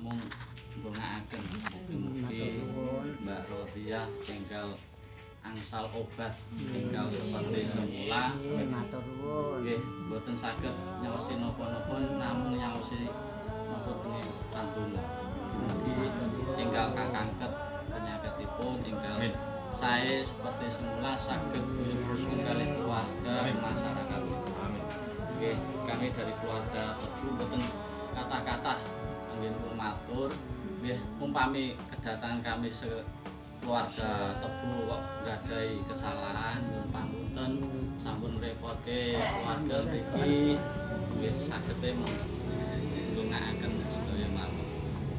namung ndongaaken mugi Mbak Rodia enggal angsal obat enggal seperti semula. Matur nuwun. Nggih, mboten saged nyaosi napa-napa namung nyaosi maksud ini tandung. Mugi enggal kakangket penyakitipun enggal sae seperti semula saged guyub-guyub kalih keluarga masyarakat. Amin. Nggih, kami dari keluarga Tebu mboten kata-kata anggen matur. Nggih, umpami kedatangan kami keluarga Tebu kok nggadahi kesalahan nyuwun pangapunten sampun repotke keluarga mriki. Nggih, saged ndongaaken sedaya mawon.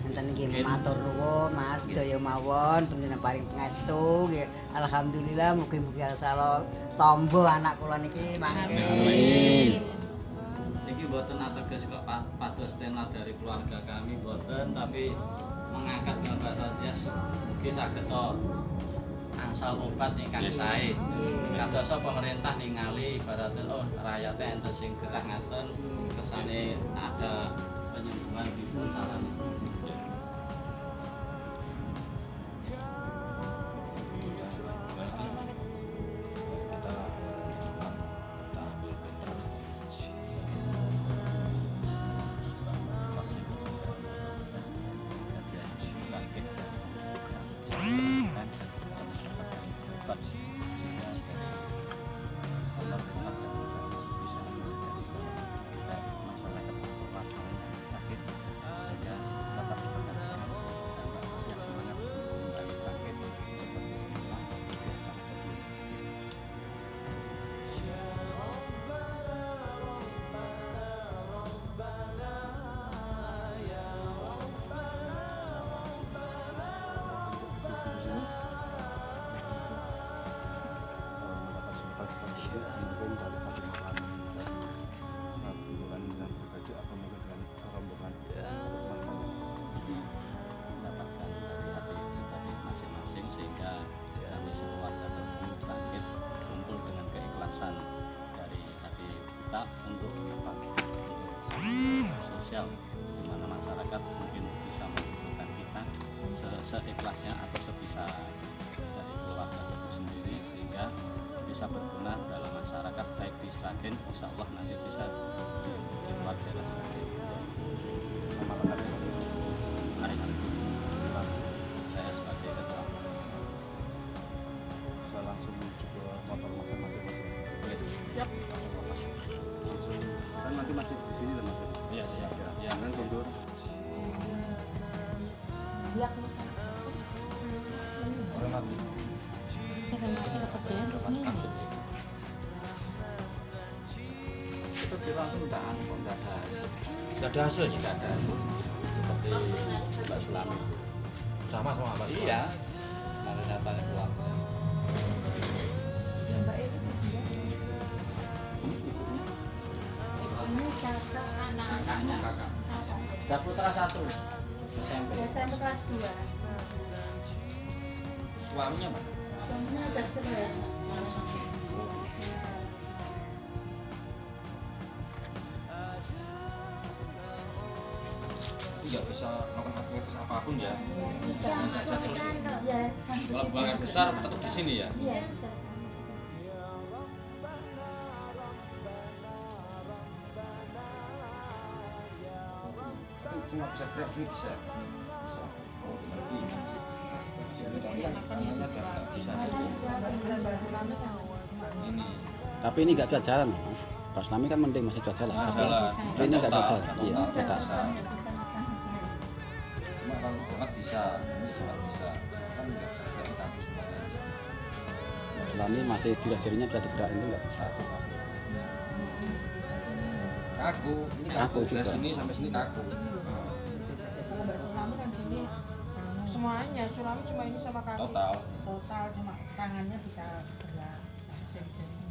Enten nggih matur nuwun Mas sedaya mawon panjenengan paring pangestu nggih. Alhamdulillah mugi-mugi asal tombo anak kula niki mangke. Amin. Niki mboten ateges kok pados tema dari keluarga kami mboten, tapi mengangkat Bapak Radias mugi saged angsal obat ingkang sae. Kadosa pemerintah ningali ibaratnya rakyate enten sing gerah ngaten kersane ada penyembuhan dipun salam. Untuk sosial di mana masyarakat mungkin bisa membutuhkan kita seikhlasnya atau sebisa dari keluarga itu sendiri sehingga bisa berguna dalam masyarakat baik di Sragen insya Allah nanti bisa di luar daerah Sragen. Saya sebagai ketua bisa langsung menuju ke motor masing-masing. Yap. Kan nanti masih di sini dan masih. Iya siap. Ya. Jangan mundur. Iya, aku bisa. Orang mati. Saya kan masih dapat jalan terus nih. Itu dia langsung tak anu nggak ada hasil. Nggak ada hasilnya? Nggak ada hasil. Seperti Mbak Sulami. Sama apa? Iya. Mana datanya keluarga. Ya, Mbak itu ini kakak Kakaknya kakak. Ada putra satu SMP. SMP kelas 2. Suaminya mana? Suaminya sudah cerai. Nggak bisa melakukan aktivitas apapun ya. Bisa terus. Ya, Kalau buang air besar tetap di sini ya. iya. Cuma bisa gerak gini bisa. Oh, bisa. Ini. Tapi ini nggak bisa jalan, Mas. Pas Nami kan mending masih bisa jalan. Jalan. Tapi ini nggak bisa jalan. Iya, beda. Cuma kalau banget bisa, ini sangat bisa. Kan nggak bisa gerak kaki semuanya. Nami masih jari-jarinya bisa digerakin itu nggak bisa. Kaku, ini Kaku kaku dari juga. sini sampai sini kaku. Kalau Mbak Sulami kan sini semuanya, Sulami cuma ini sama kaki. Total. Total cuma tangannya bisa gerak. Sama jari-jari.